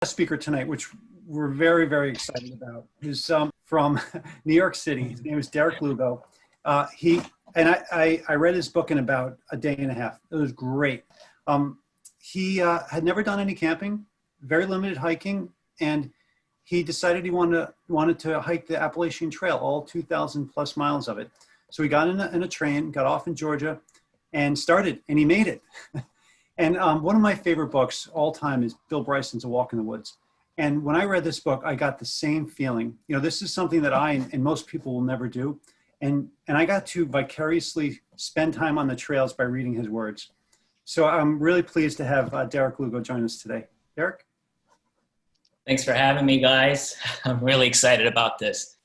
Speaker tonight, which we're very, very excited about, is from New York City. His name is Derick Lugo. I read his book in about a day and a half. It was great. He had never done any camping, very limited hiking, and he decided he wanted to hike the Appalachian Trail, all 2,000 plus miles of it. So he got in a train, got off in Georgia, and started, and he made it. And one of my favorite books all time is Bill Bryson's A Walk in the Woods. And when I read this book, I got the same feeling. You know, this is something that I and most people will never do. And I got to vicariously spend time on the trails by reading his words. So I'm really pleased to have Derick Lugo join us today. Derick? Thanks for having me, guys. I'm really excited about this.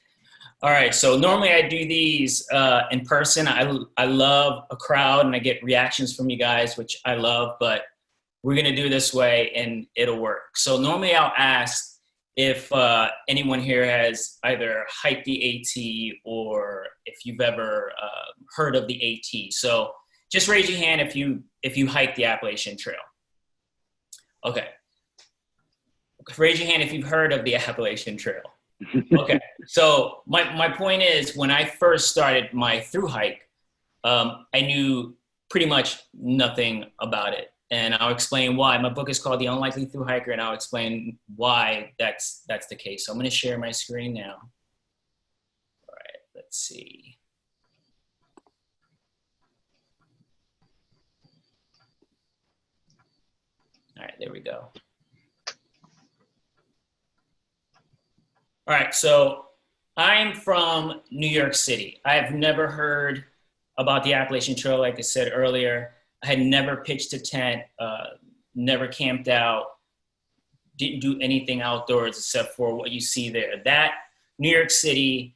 All right, so normally I do these in person. I love a crowd and I get reactions from you guys, which I love, but we're gonna do this way and it'll work. So normally I'll ask if anyone here has either hiked the AT or if you've ever heard of the AT. So just raise your hand if you hike the Appalachian Trail. Okay. Raise your hand if you've heard of the Appalachian Trail. Okay, so my point is, when I first started my thru hike, I knew pretty much nothing about it. And I'll explain why. My book is called The Unlikely Thru-Hiker, and I'll explain why that's the case. So I'm going to share my screen now. All right, let's see. All right, there we go. All right, so I'm from New York City. I have never heard about the Appalachian Trail, like I said earlier. I had never pitched a tent, never camped out, didn't do anything outdoors except for what you see there. That New York City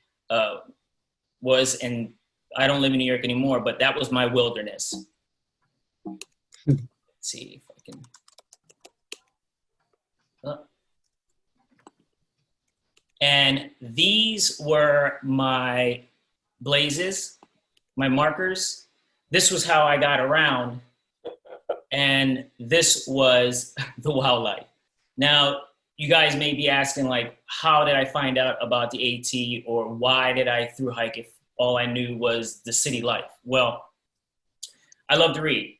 was, and I don't live in New York anymore, but that was my wilderness. Let's see if I can. And these were my blazes, my markers. This was how I got around. And this was the wildlife. Now, you guys may be asking, like, how did I find out about the AT, or why did I thru hike if all I knew was the city life? Well, I love to read.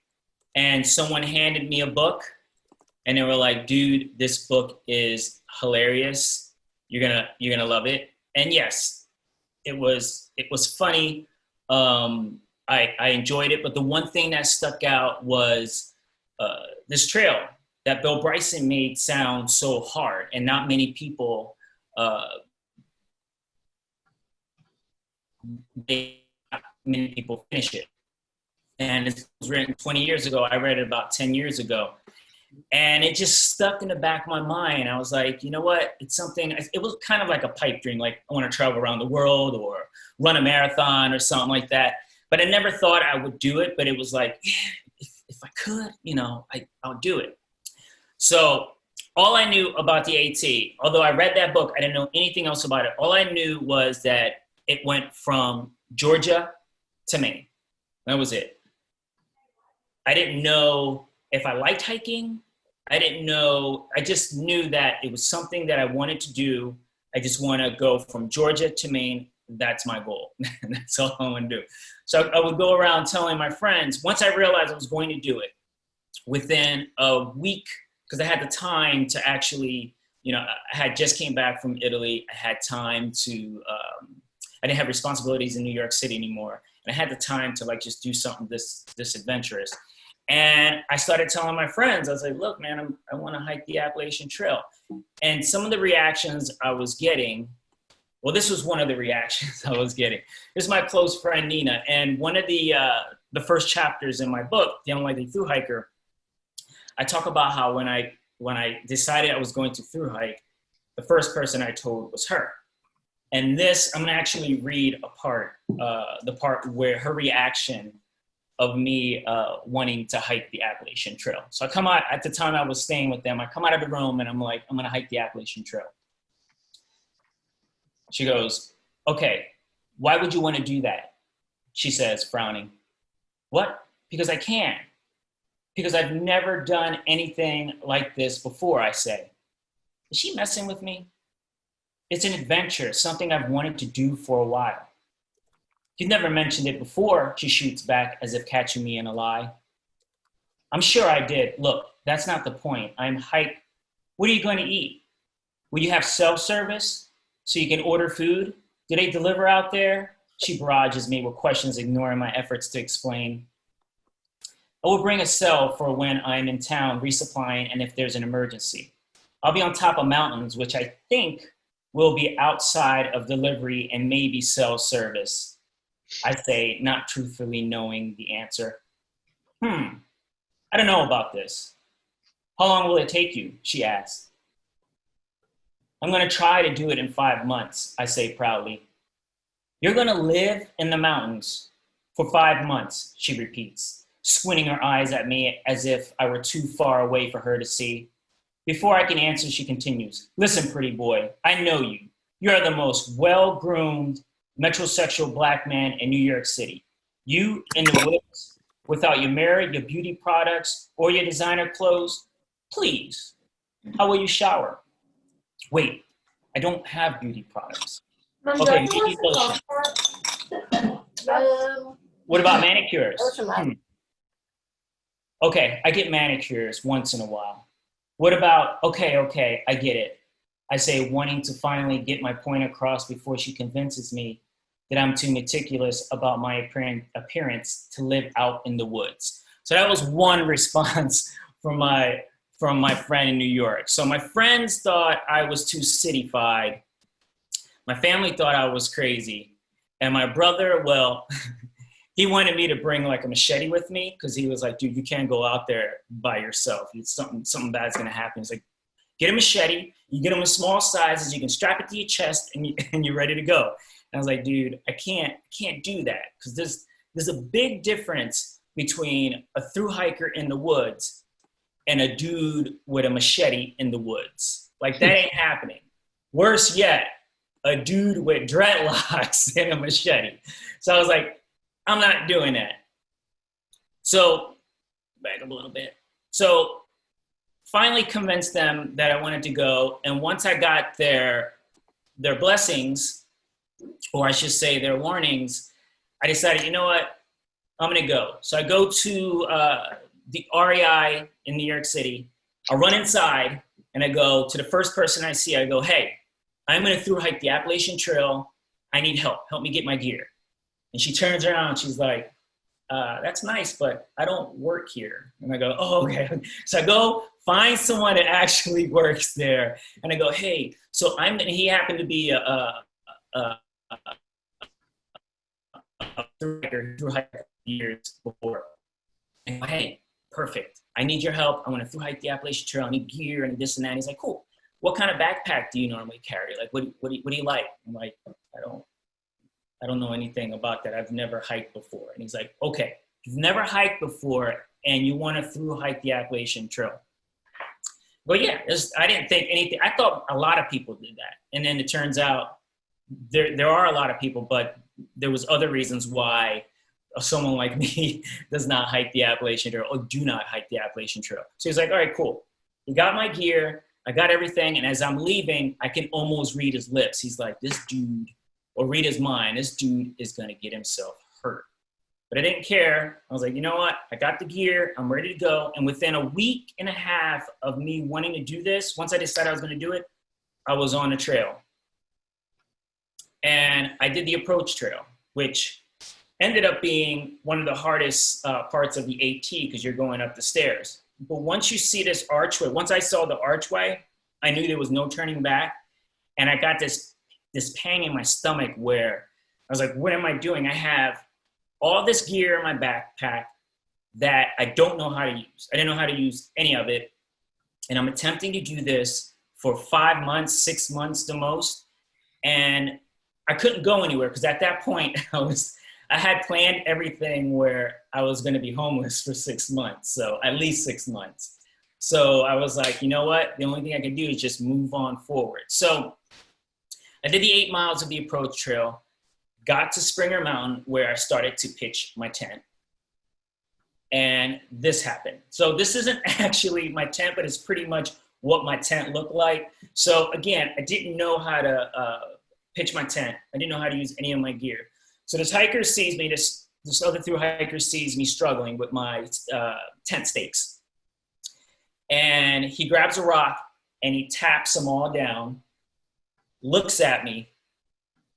And someone handed me a book and they were like, dude, this book is hilarious. You're gonna love it. And yes, it was funny. I enjoyed it, but the one thing that stuck out was this trail that Bill Bryson made sound so hard, and not many people finish it. And it was written 20 years ago. I read it about 10 years ago. And it just stuck in the back of my mind. I was like, you know what? It's something, it was kind of like a pipe dream. Like, I want to travel around the world or run a marathon or something like that. But I never thought I would do it. But it was like, yeah, if I could, you know, I'll do it. So all I knew about the AT, although I read that book, I didn't know anything else about it. All I knew was that it went from Georgia to Maine. That was it. I didn't know if I liked hiking. I didn't know, I just knew that it was something that I wanted to do. I just want to go from Georgia to Maine. That's my goal. That's all I want to do. So I would go around telling my friends, once I realized I was going to do it, within a week, because I had the time to actually, you know, I had just came back from Italy. I had time to, I didn't have responsibilities in New York City anymore. And I had the time to, like, just do something this adventurous. And I started telling my friends, I was like, look, man, I want to hike the Appalachian Trail. And some of the reactions I was getting, well, this was one of the reactions I was getting. This is my close friend, Nina. And one of the first chapters in my book, The Unlikely Thru-Hiker, I talk about how when I decided I was going to thru hike, the first person I told was her. And this, I'm going to actually read the part where her reaction of me wanting to hike the Appalachian Trail. So I come out, at the time I was staying with them, I come out of the room and I'm like, I'm gonna hike the Appalachian Trail. She goes, okay, why would you wanna do that? She says, frowning. What? Because I can. Because I've never done anything like this before, I say. is she messing with me? It's an adventure, something I've wanted to do for a while. You've never mentioned it before, she shoots back as if catching me in a lie. I'm sure I did. Look, that's not the point. I'm hyped. What are you going to eat? Will you have self-service so you can order food? Do they deliver out there? She barrages me with questions, ignoring my efforts to explain. I will bring a cell for when I'm in town resupplying and if there's an emergency. I'll be on top of mountains, which I think will be outside of delivery and maybe self-service. I say, not truthfully knowing the answer. I don't know about this. How long will it take you? She asks. I'm going to try to do it in 5 months, I say proudly. You're going to live in the mountains for 5 months, she repeats, squinting her eyes at me as if I were too far away for her to see. Before I can answer, she continues, listen, pretty boy, I know you. You're the most well-groomed metrosexual black man in New York City. You in the woods, without your mirror, your beauty products, or your designer clothes? Please, how will you shower? Wait, I don't have beauty products. Okay, maybe lotion. What about manicures? Okay, I get manicures once in a while. What about, okay, I get it. I say, wanting to finally get my point across before she convinces me that I'm too meticulous about my appearance to live out in the woods. So that was one response from my friend in New York. So my friends thought I was too cityfied. My family thought I was crazy. And my brother, well, he wanted me to bring like a machete with me because he was like, dude, you can't go out there by yourself. Something bad's gonna happen. He's like, get a machete, you get them in small sizes, you can strap it to your chest and you're ready to go. And I was like, dude, I can't do that because there's a big difference between a thru-hiker in the woods and a dude with a machete in the woods. Like that ain't happening. Worse yet, a dude with dreadlocks and a machete. So I was like, I'm not doing that. So back up a little bit. So finally convinced them that I wanted to go. And once I got their blessings, or I should say their warnings, I decided, you know what, I'm gonna go. So I go to the REI in New York City. I run inside and I go to the first person I see. I go, hey, I'm gonna thru-hike the Appalachian Trail. I need help. Help me get my gear. And she turns around and she's like, that's nice, but I don't work here. And I go, oh, okay. So I go find someone that actually works there. And I go, hey, so he happened to be a thru-hiker years before. And I go, hey, perfect. I need your help. I want to thru-hike the Appalachian Trail. I need gear and this and that. And he's like, cool. What kind of backpack do you normally carry? Like, what do you like? I'm like, I don't know anything about that. I've never hiked before. And he's like, okay, you've never hiked before and you want to thru-hike the Appalachian Trail. But yeah, I didn't think anything. I thought a lot of people did that. And then it turns out there are a lot of people, but there was other reasons why someone like me does not hike the Appalachian Trail or do not hike the Appalachian Trail. So he's like, all right, cool. You got my gear. I got everything. And as I'm leaving, I can almost read his lips. He's like, this dude, or read his mind, this dude is going to get himself hurt. But I didn't care. I was like, you know what? I got the gear. I'm ready to go. And within a week and a half of me wanting to do this, once I decided I was going to do it, I was on the trail. And I did the approach trail, which ended up being one of the hardest parts of the AT because you're going up the stairs. But once you see this archway, once I saw the archway, I knew there was no turning back. And I got this pang in my stomach where I was like, what am I doing? I have all this gear in my backpack that I don't know how to use. I didn't know how to use any of it. And I'm attempting to do this for 5 months, 6 months the most. And I couldn't go anywhere because at that point I had planned everything where I was going to be homeless for 6 months. So at least 6 months. So I was like, you know what? The only thing I can do is just move on forward. So I did the 8 miles of the approach trail, got to Springer Mountain where I started to pitch my tent. And this happened. So this isn't actually my tent, but it's pretty much what my tent looked like. So again, I didn't know how to pitch my tent. I didn't know how to use any of my gear. So this hiker sees me, this other thru-hiker sees me struggling with my tent stakes. And he grabs a rock and he taps them all down, looks at me,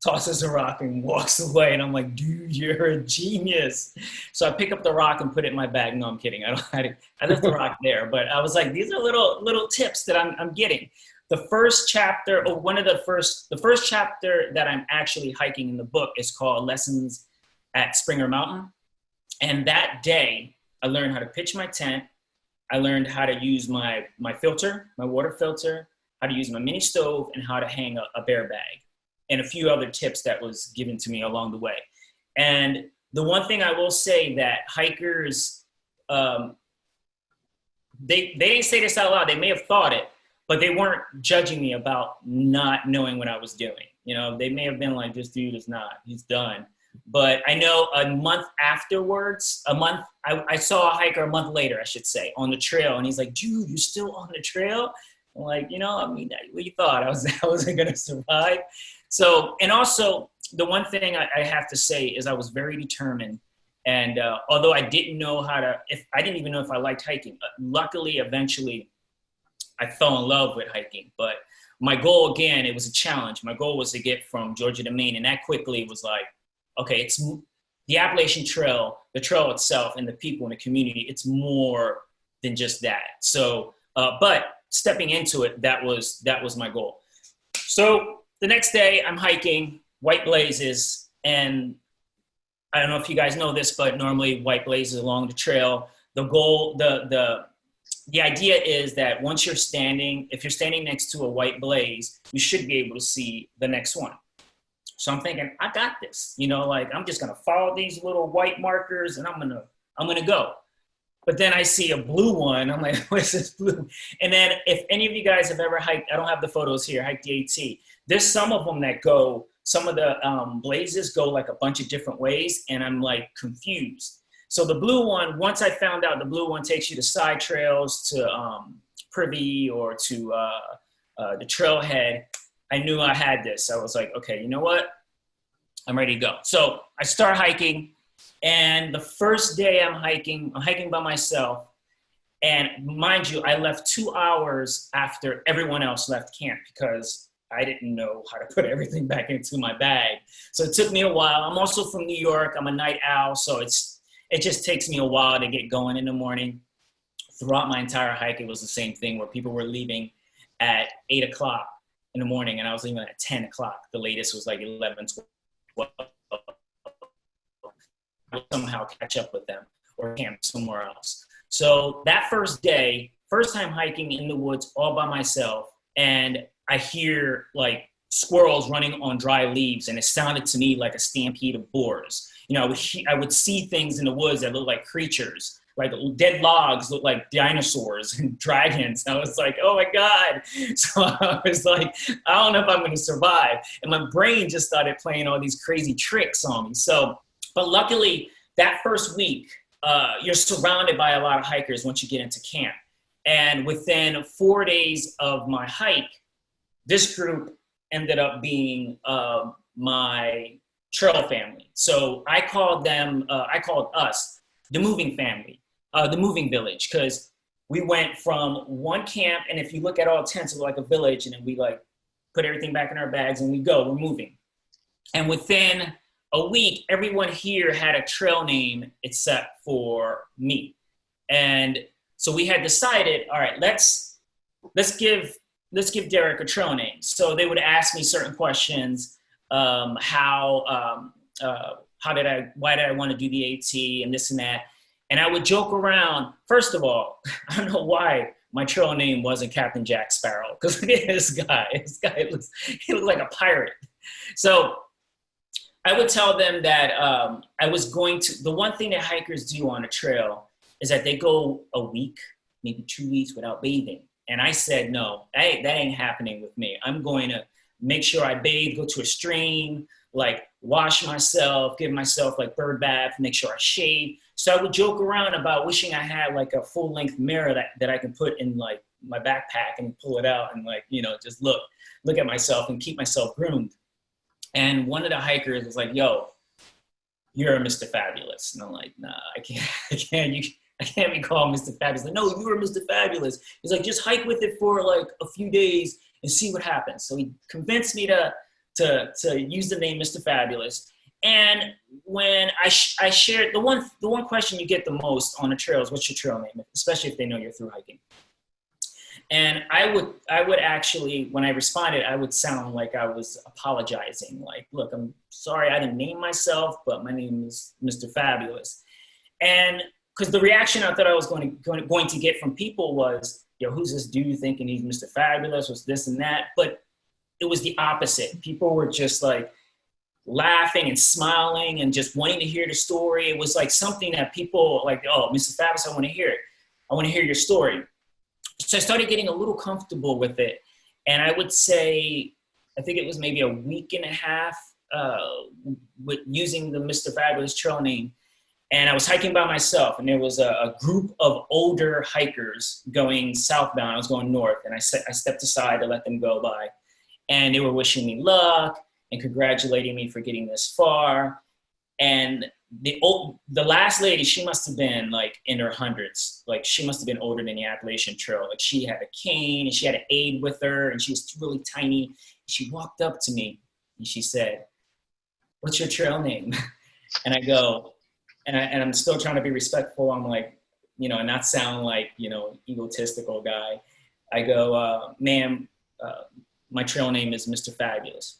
tosses a rock and walks away. And I'm like, dude, you're a genius. So I pick up the rock and put it in my bag. No, I'm kidding. I left the rock there, but I was like, these are little tips that I'm getting. The first chapter, or the first chapter that I'm actually hiking in the book is called Lessons at Springer Mountain. And that day I learned how to pitch my tent. I learned how to use my filter, my water filter, how to use my mini stove, and how to hang a bear bag, and a few other tips that was given to me along the way. And the one thing I will say that hikers, they didn't say this out loud. They may have thought it, but they weren't judging me about not knowing what I was doing. You know, they may have been like, this dude is not, he's done. But I know a month afterwards, I saw a hiker a month later, I should say, on the trail. And he's like, dude, you're still on the trail? I'm like, you know, I mean, what you thought? I wasn't going to survive. So, and also the one thing I have to say is I was very determined. And although I didn't know I didn't even know if I liked hiking, luckily, eventually I fell in love with hiking. But my goal, again, it was a challenge. My goal was to get from Georgia to Maine. And that quickly was like, okay, it's the Appalachian Trail, the trail itself, and the people in the community. It's more than just that. So, but stepping into it, that was my goal. So the next day I'm hiking, white blazes, and I don't know if you guys know this, but normally white blazes along the trail. The goal, the idea is that once if you're standing next to a white blaze, you should be able to see the next one. So I'm thinking, I got this, you know, like I'm just gonna follow these little white markers and I'm gonna go. But then I see a blue one. I'm like, what is this blue? And then if any of you guys have ever hiked, I don't have the photos here, hiked the AT. There's some of them that go, some of the blazes go like a bunch of different ways, and I'm like confused. So the blue one, once I found out the blue one takes you to side trails, to Privy, or to the trailhead, I knew I had this. I was like, okay, you know what? I'm ready to go. So I start hiking, and the first day I'm hiking by myself. And mind you, I left 2 hours after everyone else left camp because I didn't know how to put everything back into my bag. So it took me a while. I'm also from New York. I'm a night owl. So it just takes me a while to get going in the morning. Throughout my entire hike, it was the same thing where people were leaving at 8 o'clock in the morning, and I was leaving at 10 o'clock. The latest was like 11, 12. Somehow catch up with them or camp somewhere else. So that first day, first time hiking in the woods all by myself, and I hear like squirrels running on dry leaves, and it sounded to me like a stampede of boars. You know, I would see things in the woods that looked like creatures, like dead logs looked like dinosaurs and dragons. I was like, oh my God. So I was like, I don't know if I'm going to survive. And my brain just started playing all these crazy tricks on me. So, but luckily that first week, you're surrounded by a lot of hikers once you get into camp. And within 4 days of my hike, this group ended up being my trail family. So I called us the moving family, the moving village, because we went from one camp, and if you look at all tents, it's like a village, and then we like put everything back in our bags and we're moving. And within a week, everyone here had a trail name except for me. And so we had decided, all right, let's give Derick a trail name. So they would ask me certain questions, why did I want to do the AT and this and that. And I would joke around. First of all, I don't know why my trail name wasn't Captain Jack Sparrow, because look at this guy. He looked like a pirate. So I would tell them that the one thing that hikers do on a trail is that they go a week, maybe 2 weeks without bathing. And I said, no, that ain't happening with me. I'm going to make sure I bathe, go to a stream, like wash myself, give myself like bird bath, make sure I shave. So I would joke around about wishing I had like a full length mirror that I can put in like my backpack and pull it out and like, just look at myself and keep myself groomed. And one of the hikers was like, yo, you're a Mr. Fabulous. And I'm like, nah, I can't be called Mr. Fabulous. Like, no, you were Mr. Fabulous. He's like, just hike with it for like a few days and see what happens. So he convinced me to use the name Mr. Fabulous. And when I shared, the one question you get the most on a trail is, what's your trail name? Especially if they know you're through hiking. And I would actually, when I responded, I would sound like I was apologizing. Like, look, I'm sorry I didn't name myself, but my name is Mr. Fabulous. And because the reaction I thought I was going to get from people was, yo, who's this dude thinking he's Mr. Fabulous? What's this and that? But it was the opposite. People were just like laughing and smiling and just wanting to hear the story. It was like something that people like, oh, Mr. Fabulous, I want to hear it. I want to hear your story. So I started getting a little comfortable with it. And I would say, I think it was maybe a week and a half with using the Mr. Fabulous trail name. And I was hiking by myself, and there was a group of older hikers going southbound. I was going north, and I stepped aside to let them go by. And they were wishing me luck and congratulating me for getting this far. And the last lady, she must have been like in her hundreds. Like she must have been older than the Appalachian Trail. Like she had a cane and she had an aid with her, and she was really tiny. She walked up to me and she said, "What's your trail name?" And I go, and I'm still trying to be respectful. I'm like, and not sound like, egotistical guy. I go, "Ma'am, my trail name is Mr. Fabulous."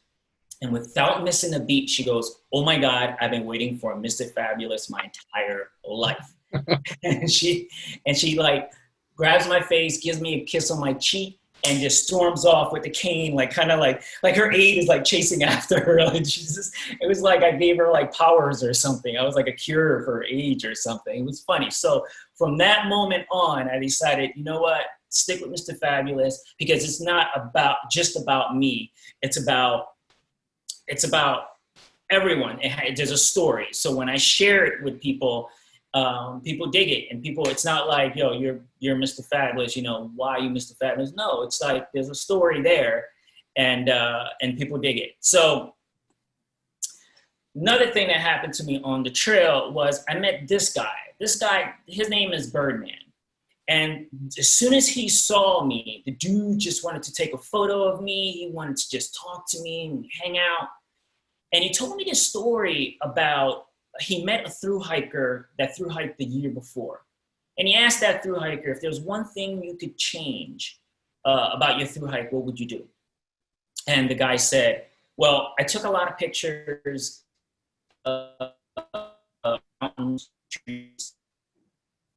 And without missing a beat, she goes, "Oh my God, I've been waiting for Mr. Fabulous my entire life." and she like grabs my face, gives me a kiss on my cheek, and just storms off with the cane, like kind of like her aide is like chasing after her. Like it was like I gave her like powers or something. I was like a cure for her age or something. It was funny. So from that moment on, I decided, you know what? Stick with Mr. Fabulous, because it's not just about me. It's about everyone. There's a story. So when I share it with people, people dig it, and it's not like, yo, you're Mr. Fabulous, why are you Mr. Fabulous? No, it's like there's a story there, and people dig it. So another thing that happened to me on the trail was I met this guy. This guy, his name is Birdman. And as soon as he saw me, the dude just wanted to take a photo of me. He wanted to just talk to me and hang out. And he told me this story about he met a thru-hiker that thru-hiked the year before. And he asked that thru-hiker, if there was one thing you could change about your thru-hike, what would you do? And the guy said, well, I took a lot of pictures of mountains, trees,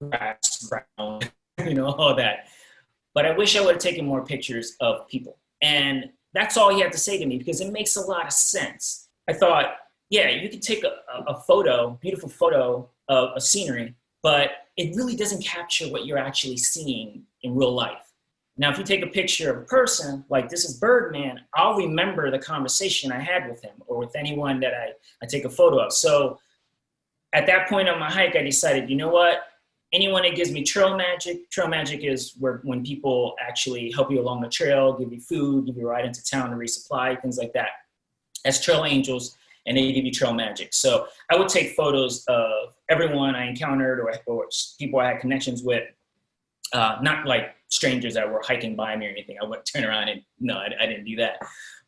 grass, ground, all that. But I wish I would have taken more pictures of people. And that's all he had to say to me, because it makes a lot of sense. I thought, yeah, you could take a photo, beautiful photo of a scenery, but it really doesn't capture what you're actually seeing in real life. Now, if you take a picture of a person, like this is Birdman, I'll remember the conversation I had with him or with anyone that I take a photo of. So at that point on my hike, I decided, you know what? Anyone that gives me trail magic is when people actually help you along the trail, give you food, give you a ride into town to resupply, things like that. As trail angels, and they give you trail magic. So I would take photos of everyone I encountered or people I had connections with, not like strangers that were hiking by me or anything. I wouldn't turn around and, no, I didn't do that.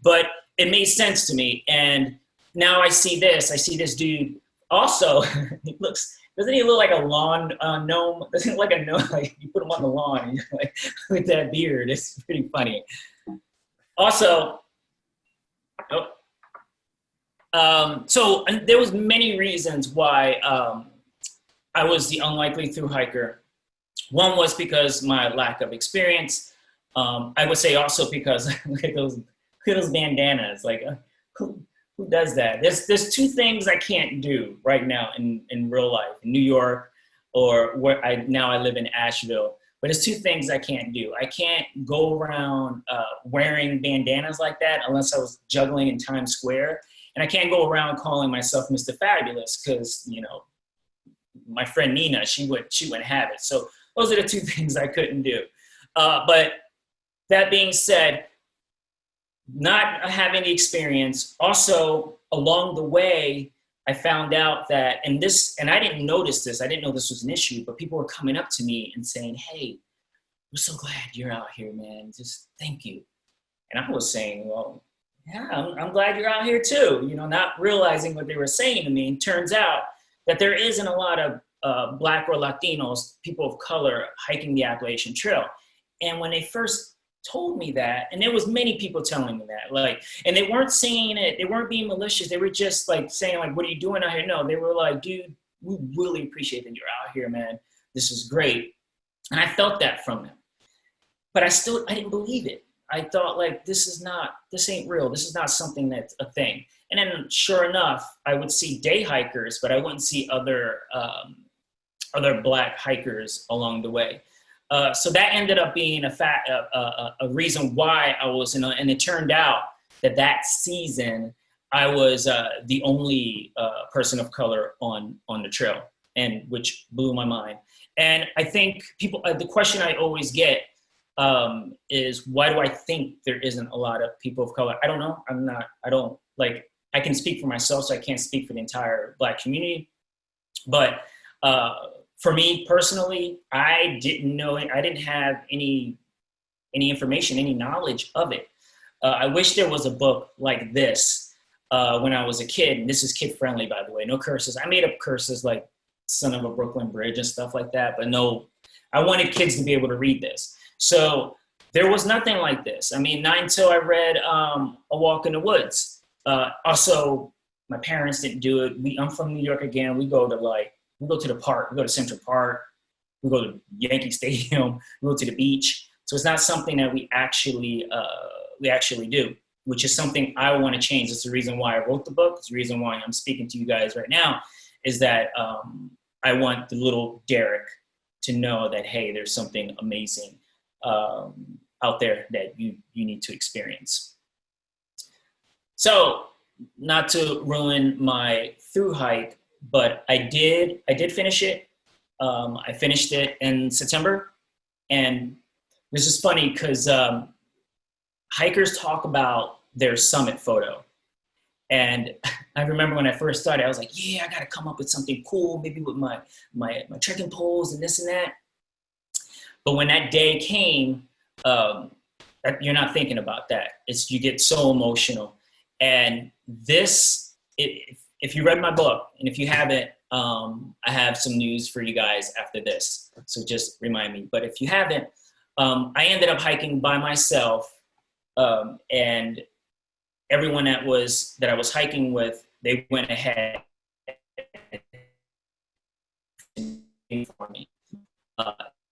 But it made sense to me. And now I see this dude also, doesn't he look like a lawn gnome? Doesn't he look like a gnome? Like you put him on the lawn, like with that beard. It's pretty funny. Also, so there was many reasons why I was the unlikely thru-hiker. One was because my lack of experience. I would say also because look at those bandanas. Like who does that? There's two things I can't do right now in real life in New York, or where I live in Asheville. But there's two things I can't do. I can't go around wearing bandanas like that unless I was juggling in Times Square. And I can't go around calling myself Mr. Fabulous because, my friend Nina, she wouldn't have it. So those are the two things I couldn't do. But that being said, not having the experience, also along the way, I found out that, and I didn't notice this, I didn't know this was an issue, but people were coming up to me and saying, hey, we're so glad you're out here, man. Just thank you. And I was saying, well, yeah, I'm glad you're out here too. You know, not realizing what they were saying to me. And turns out that there isn't a lot of Black or Latinos, people of color, hiking the Appalachian Trail. And when they first told me that, and there was many people telling me that, like, and they weren't saying it, they weren't being malicious, they were just like saying, like, what are you doing out here? No, they were like, dude, we really appreciate that you're out here, man. This is great. And I felt that from them. But I didn't believe it. I thought, like, this ain't real. This is not something that's a thing. And then sure enough, I would see day hikers, but I wouldn't see other Black hikers along the way. So that ended up being a reason why I was and it turned out that season I was the only person of color on the trail, and which blew my mind. And I think people, the question I always get is, why do I think there isn't a lot of people of color? I don't know. I can speak for myself, so I can't speak for the entire Black community. But for me personally, I didn't know it. I didn't have any information, any knowledge of it. I wish there was a book like this when I was a kid. And this is kid friendly, by the way, no curses. I made up curses like son of a Brooklyn Bridge and stuff like that, but no, I wanted kids to be able to read this. So there was nothing like this. I mean, not until I read A Walk in the Woods. Also, my parents didn't do it. I'm from New York again. We go to the park. We go to Central Park. We go to Yankee Stadium. We go to the beach. So it's not something that we actually do, which is something I want to change. It's the reason why I wrote the book. It's the reason why I'm speaking to you guys right now, is that I want the little Derick to know that, hey, there's something amazing out there that you need to experience. So, not to ruin my through hike, but I did finish it. I finished it in September, and this is funny because hikers talk about their summit photo. And I remember when I first started, I was like, yeah, I got to come up with something cool, maybe with my trekking poles and this and that. But when that day came, you're not thinking about that. You get so emotional. And this, if you read my book, and if you haven't, I have some news for you guys after this. So just remind me. But if you haven't, I ended up hiking by myself, and everyone that I was hiking with, they went ahead for me.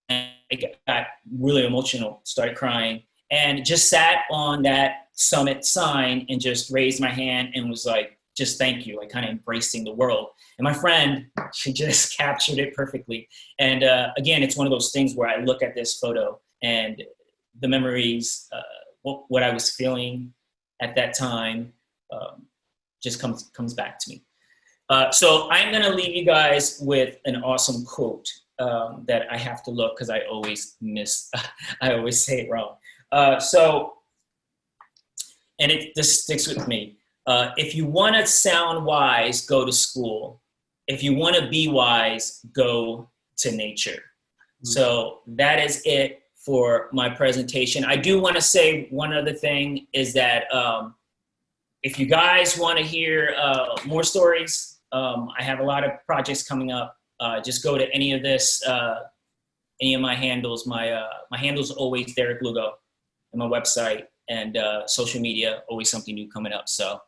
And I got really emotional, started crying, and just sat on that summit sign and just raised my hand and was like, just thank you, like kind of embracing the world. And my friend, she just captured it perfectly. And again, it's one of those things where I look at this photo and the memories, what I was feeling at that time just comes back to me. So I'm gonna leave you guys with an awesome quote that I have to look because I always I always say it wrong. And this sticks with me. If you want to sound wise, go to school. If you want to be wise, go to nature. Mm-hmm. So that is it for my presentation. I do want to say one other thing is that if you guys want to hear more stories, I have a lot of projects coming up. Just go to any of my handles. My handle's always Derick Lugo, and my website and social media, always something new coming up. So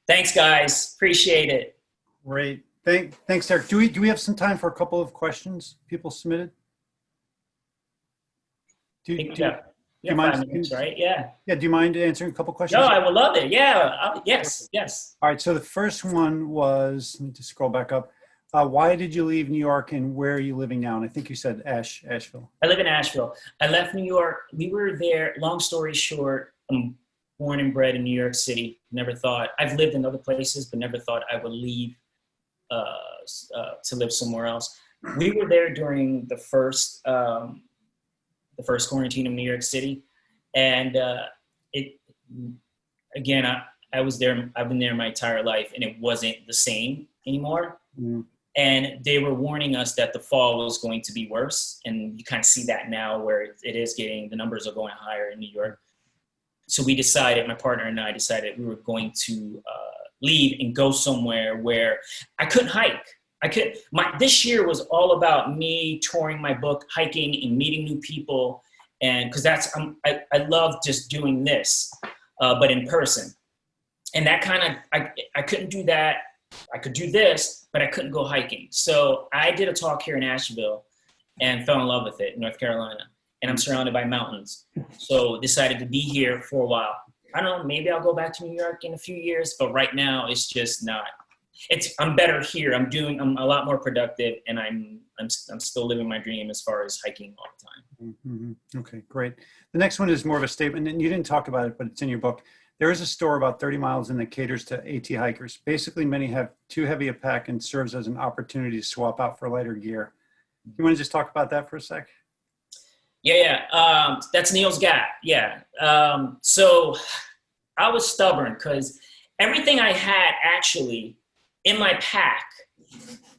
thanks, guys. Appreciate it. Great. Thanks, Derick. Do we have some time for a couple of questions people submitted? Do you mind? 5 minutes, right? Yeah. Yeah. Do you mind answering a couple questions? No, I would love it. Yeah. Yes. All right. So the first one was, let me just scroll back up. Why did you leave New York, and where are you living now? And I think you said Asheville. I live in Asheville. I left New York. We were there. Long story short, I'm born and bred in New York City. Never thought, I've lived in other places, but never thought I would leave to live somewhere else. We were there during the first the first quarantine of New York City. And I was there, I've been there my entire life, and it wasn't the same anymore. Mm. And they were warning us that the fall was going to be worse. And you kind of see that now where it is the numbers are going higher in New York. So we decided, my partner and I decided we were going to leave and go somewhere where I couldn't hike. This year was all about me touring my book, hiking and meeting new people. And cause I love just doing this, but in person. And that I couldn't do that. I could do this, but I couldn't go hiking. So I did a talk here in Asheville and fell in love with it, North Carolina. And I'm surrounded by mountains. So decided to be here for a while. I don't know, maybe I'll go back to New York in a few years, but right now it's just not. I'm better here. I'm a lot more productive, and I'm still living my dream as far as hiking all the time. Mm-hmm. Okay, great. The next one is more of a statement, and you didn't talk about it, but it's in your book. There is a store about 30 miles in that caters to AT hikers. Basically, many have too heavy a pack and serves as an opportunity to swap out for lighter gear. You want to just talk about that for a sec? Yeah. That's Neil's Gap. Yeah. So I was stubborn because everything I had actually in my pack,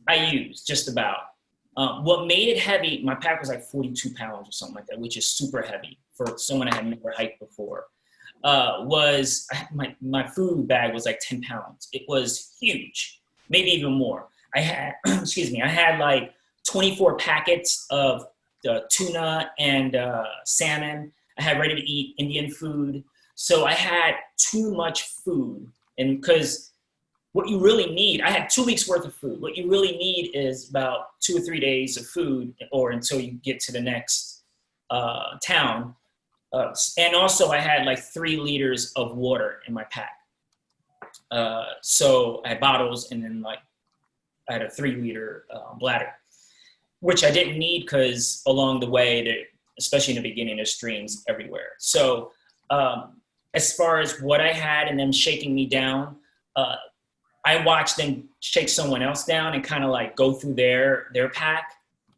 I used just about. What made it heavy, my pack was like 42 pounds or something like that, which is super heavy for someone that had never hiked before. My food bag was like 10 pounds. It was huge, maybe even more. I had like 24 packets of tuna and salmon. I had ready to eat Indian food. So I had too much food. And because what you really need, I had 2 weeks worth of food. What you really need is about 2 or 3 days of food, or until you get to the next town. And also I had like 3 liters of water in my pack. So I had bottles, and then like I had a 3-liter bladder, which I didn't need because along the way, especially in the beginning, there's streams everywhere. So as far as what I had and them shaking me down, I watched them shake someone else down and kind of like go through their pack.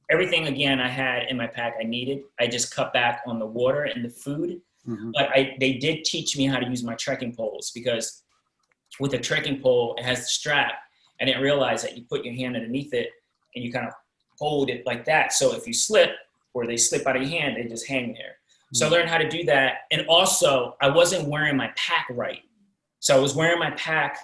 Everything, again, I had in my pack I needed. I just cut back on the water and the food. Mm-hmm. But they did teach me how to use my trekking poles, because with a trekking pole, it has the strap. I didn't realize that you put your hand underneath it and you kind of hold it like that. So if you slip or they slip out of your hand, they just hang there. Mm-hmm. So I learned how to do that. And also, I wasn't wearing my pack right. So I was wearing my pack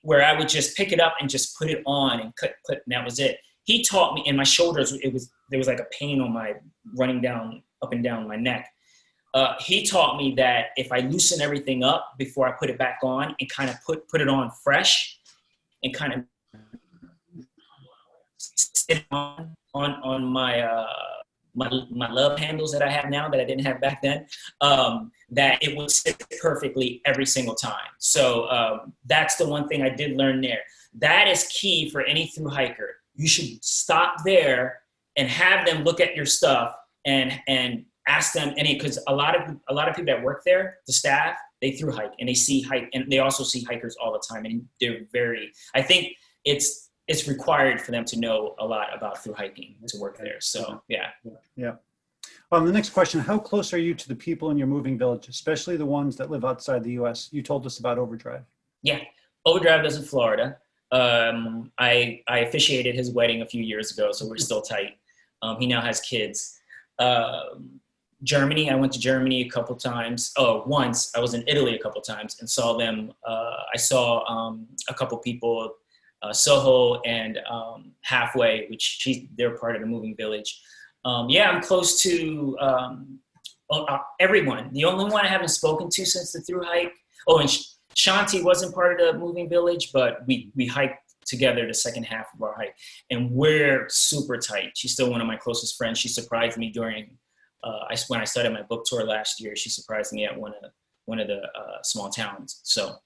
where I would just pick it up and just put it on and click, and that was it. He taught me, and my shoulders, there was like a pain on my running down, up and down my neck. He taught me that if I loosen everything up before I put it back on and kind of put it on fresh and kind of sit on my love handles that I have now that I didn't have back then, that it would sit perfectly every single time. So that's the one thing I did learn there. That is key for any thru hiker. You should stop there and have them look at your stuff and ask them because a lot of people that work there, the staff, they thru hike and they see hike, and they also see hikers all the time, and I think it's required for them to know a lot about thru hiking to work there. So yeah. The next question: how close are you to the people in your moving village, especially the ones that live outside the U.S.? You told us about Overdrive. Yeah, Overdrive is in Florida. I officiated his wedding a few years ago, so we're still tight. He now has kids. Germany, I went to Germany a couple times. Once I was in Italy a couple times and saw them. I saw a couple people, Soho and Halfway, which they're part of the moving village. I'm close to everyone. The only one I haven't spoken to since the thru hike. And Shanti wasn't part of the moving village, but we hiked together the second half of our hike, and we're super tight. She's still one of my closest friends. She surprised me during when I started my book tour last year. She surprised me at one of the small towns. So,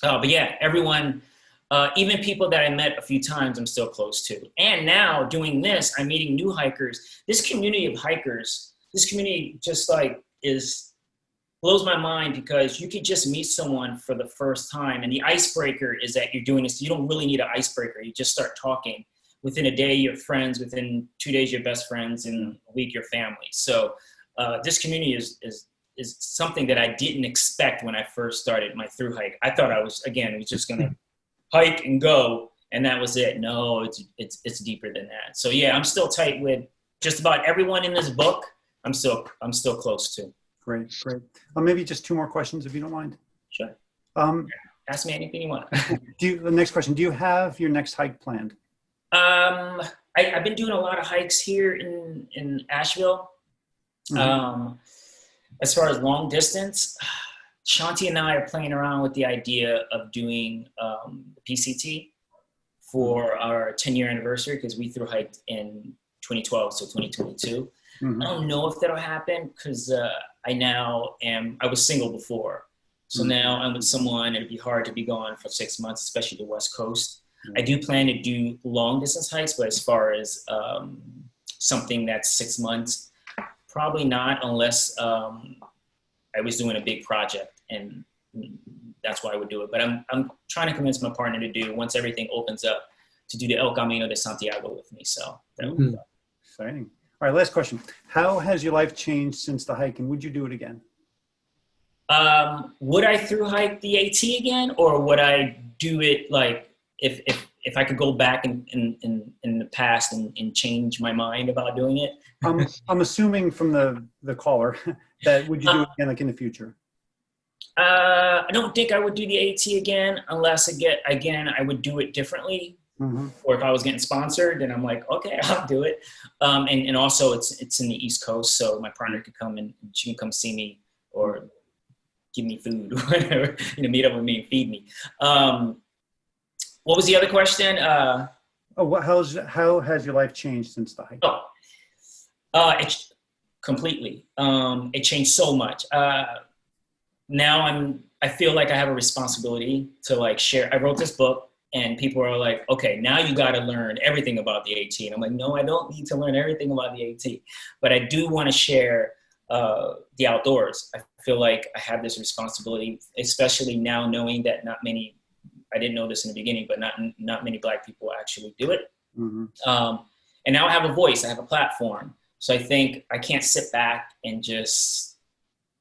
but yeah, everyone, even people that I met a few times, I'm still close to. And now doing this, I'm meeting new hikers. This community of hikers, this community just like blows my mind, because you could just meet someone for the first time, and the icebreaker is that you're doing this. You don't really need an icebreaker. You just start talking within a day, you're friends. Within 2 days, you're best friends. In a week, you're family. So this community is something that I didn't expect when I first started my through hike. I thought I was just going to hike and go, and that was it. No, it's deeper than that. So yeah, I'm still tight with just about everyone in this book. I'm still close to. Great. Maybe just 2 more questions, if you don't mind. Sure. Ask me anything you want. The next question, do you have your next hike planned? I've been doing a lot of hikes here in Asheville. As far as long distance, Shanti and I are playing around with the idea of doing PCT for our 10-year anniversary, because we through hiked in 2012, so 2022. I don't know if that'll happen, because I was single before. So now I'm with someone. It'd be hard to be gone for 6 months, especially the West Coast. I do plan to do long distance hikes, but as far as something that's 6 months, probably not, unless I was doing a big project, and that's why I would do it. But I'm trying to convince my partner to do, once everything opens up, to do the El Camino de Santiago with me. So that would be fun. Exciting. All right, last question. How has your life changed since the hike, and would you do it again? Would I through hike the AT again, or would I do it like if I could go back in the past and change my mind about doing it? I'm assuming from the caller that would you do it again, like in the future? I don't think I would do the AT again, unless I would do it differently. Or if I was getting sponsored, then I'm like, okay, I'll do it. And also it's in the East Coast, so my partner could come and she can come see me or give me food or whatever, meet up with me and feed me. What was the other question? How has your life changed since the hike? It completely. It changed so much. Now I feel like I have a responsibility to like share. I wrote this book, and people are like, okay, now you got to learn everything about the AT. And I'm like, no, I don't need to learn everything about the AT, but I do want to share the outdoors. I feel like I have this responsibility, especially now knowing that I didn't know this in the beginning, but not many Black people actually do it. And now I have a voice, I have a platform. So I think I can't sit back and just,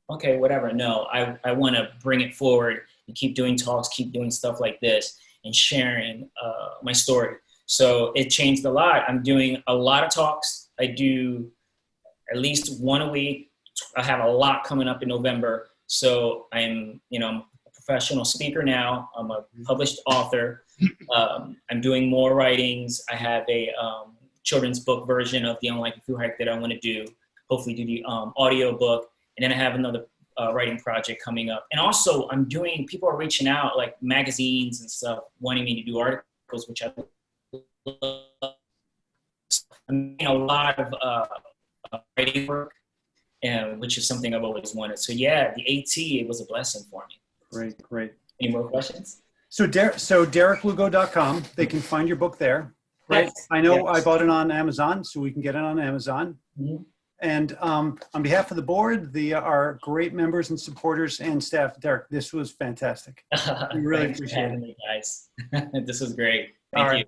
okay, whatever. No, I want to bring it forward and keep doing talks, keep doing stuff like this and sharing my story. So it changed a lot. I'm doing a lot of talks. I do at least one a week. I have a lot coming up in November. So I'm a professional speaker now. I'm a published author. I'm doing more writings. I have a children's book version of the Unlikely Thru-Hiker that I want to do. Hopefully do the audio book. And then I have another writing project coming up. And also people are reaching out, like magazines and stuff, wanting me to do articles, which I love. I'm doing a lot of writing work, which is something I've always wanted. So yeah, the AT, it was a blessing for me. Great. Any more questions? So DerickLugo.com, they can find your book there, right? Yes. I know Yes. I bought it on Amazon, so we can get it on Amazon. And on behalf of the board, our great members and supporters and staff, Derick, this was fantastic. We really appreciate it. Me, guys. This was great. All Thank right. you.